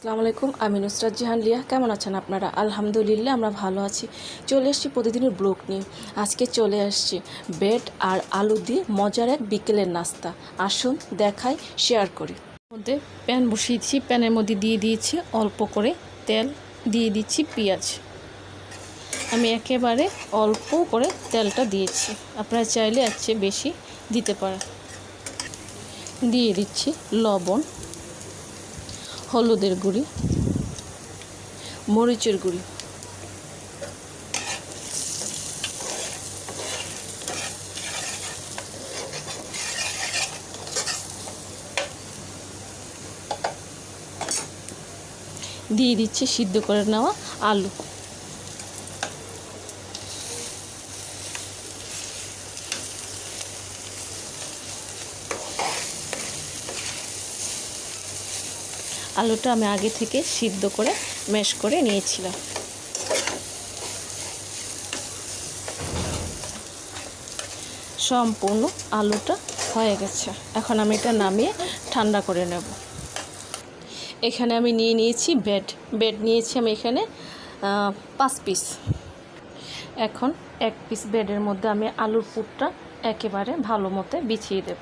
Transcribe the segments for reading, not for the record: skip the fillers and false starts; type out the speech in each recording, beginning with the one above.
আসসালামু আলাইকুম, আমি নুসরাত জাহান লিয়া। কেমন আছেন আপনারা? আলহামদুলিল্লাহ আমরা ভালো আছি। চলে এসেছি প্রতিদিনের ব্লগ নিয়ে। আজকে চলে আসছি ব্রেড আর আলু দিয়ে মজার এক বিকেলের নাস্তা। আসুন দেখাই, শেয়ার করি। মধ্যে প্যান বসিয়েছি, প্যানের মধ্যে দিয়ে দিয়েছি অল্প করে তেল, দিয়ে দিচ্ছি পেঁয়াজ। আমি একেবারে অল্প করে তেলটা দিয়েছি, আপনারা চাইলে এর চেয়ে বেশি দিতে পারেন। দিয়ে দিচ্ছি লবণ, হলুদের গুঁড়ি, মরিচের গুঁড়ি, দিয়ে দিচ্ছি সিদ্ধ করে নেওয়া আলু। আলুটা আমি আগে থেকে সিদ্ধ করে ম্যাশ করে নিয়েছিলাম। সম্পূর্ণ আলুটা হয়ে গেছে, এখন আমি এটা নামিয়ে ঠান্ডা করে নেব। এখানে আমি নিয়েছি ব্রেড নিয়েছি আমি এখানে 5 পিস। এখন 1 পিস ব্রেডের মধ্যে আমি আলুর পুরটা একেবারে ভালো মতো বিছিয়ে দেব।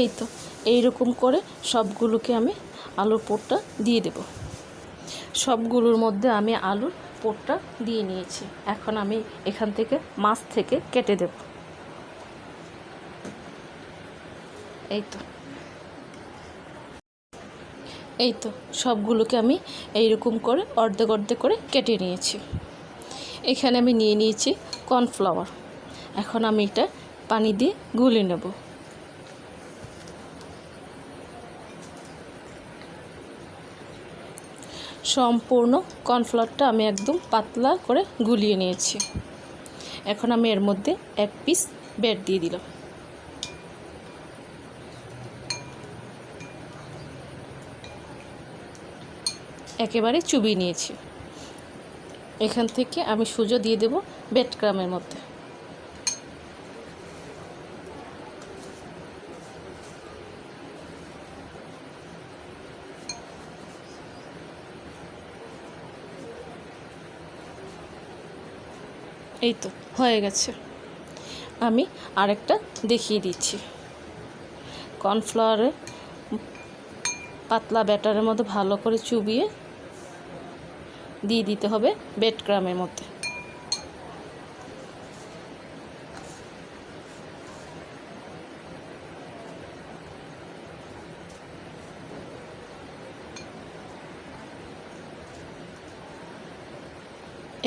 এই তো এইরকম করে সবগুলোকে আমি আলুর পুরটা দিয়ে দেব। সবগুলোর মধ্যে আমি আলুর পুরটা দিয়ে নিয়েছি। এখন আমি এখান থেকে মাছ থেকে কেটে দেব। এই তো সবগুলোকে আমি এইরকম করে অর্ধেক অর্ধেক করে কেটে নিয়েছি। এখানে আমি নিয়ে নিয়েছি কর্নফ্লাওয়ার। এখন আমি এটা পানি দিয়ে গুলে নেব। সম্পূর্ণ কর্নফ্লাওয়ারটা আমি একদম পাতলা করে গুলিয়ে নিয়েছি। এখন আমি এর মধ্যে 1 পিস ব্রেড দিয়ে দিলাম। একেবারে চুবিয়ে নিয়েছি। এখান থেকে আমি সুজো দিয়ে দেব ব্রেড ক্রামের মধ্যে। এই তো হয়ে গেছে। আমি আরেকটা দেখিয়ে দিচ্ছি। কর্নফ্লাওয়ারে পাতলা ব্যাটারের মধ্যে ভালো করে চুবিয়ে দিয়ে দিতে হবে ব্রেড ক্রামের মধ্যে।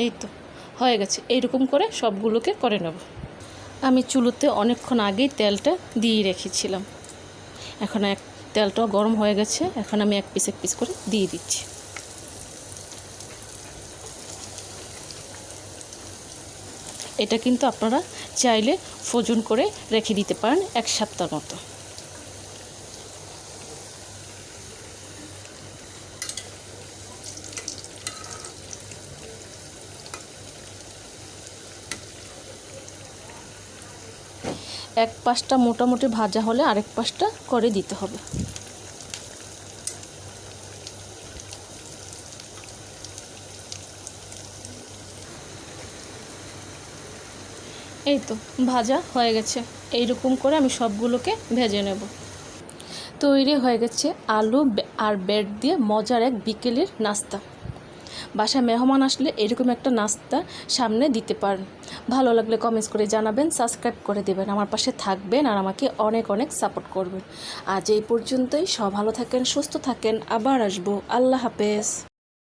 এই তো হয়ে গেছে। এইরকম করে সবগুলোকে করে নেব। আমি চুলোতে অনেকক্ষণ আগেই তেলটা দিয়ে রেখেছিলাম। এখন তেলটাও গরম হয়ে গেছে। এখন আমি 1 পিস করে দিয়ে দিচ্ছি। এটা কিন্তু আপনারা চাইলে ফ্রোজেন করে রেখে দিতে পারেন 1 সপ্তাহ মতো। এক পাশটা মোটামুটি ভাজা হলে আরেক পাশটা করে দিতে হবে। এই তো ভাজা হয়ে গেছে। এইরকম করে আমি সবগুলোকে ভেজে নেব। তৈরি হয়ে গেছে আলু আর ব্রেড দিয়ে মজার এক বিকেলের নাস্তা। বাসায় মেহমান আসলে এরকম একটা নাস্তা সামনে দিতে পারেন। ভালো লাগলে কমেন্টস করে জানাবেন, সাবস্ক্রাইব করে দেবেন, আমার পাশে থাকবেন আর আমাকে অনেক অনেক সাপোর্ট করবেন। আজ এই পর্যন্তই। সব ভালো থাকেন, সুস্থ থাকেন। আবার আসবো। আল্লাহ হাফেজ।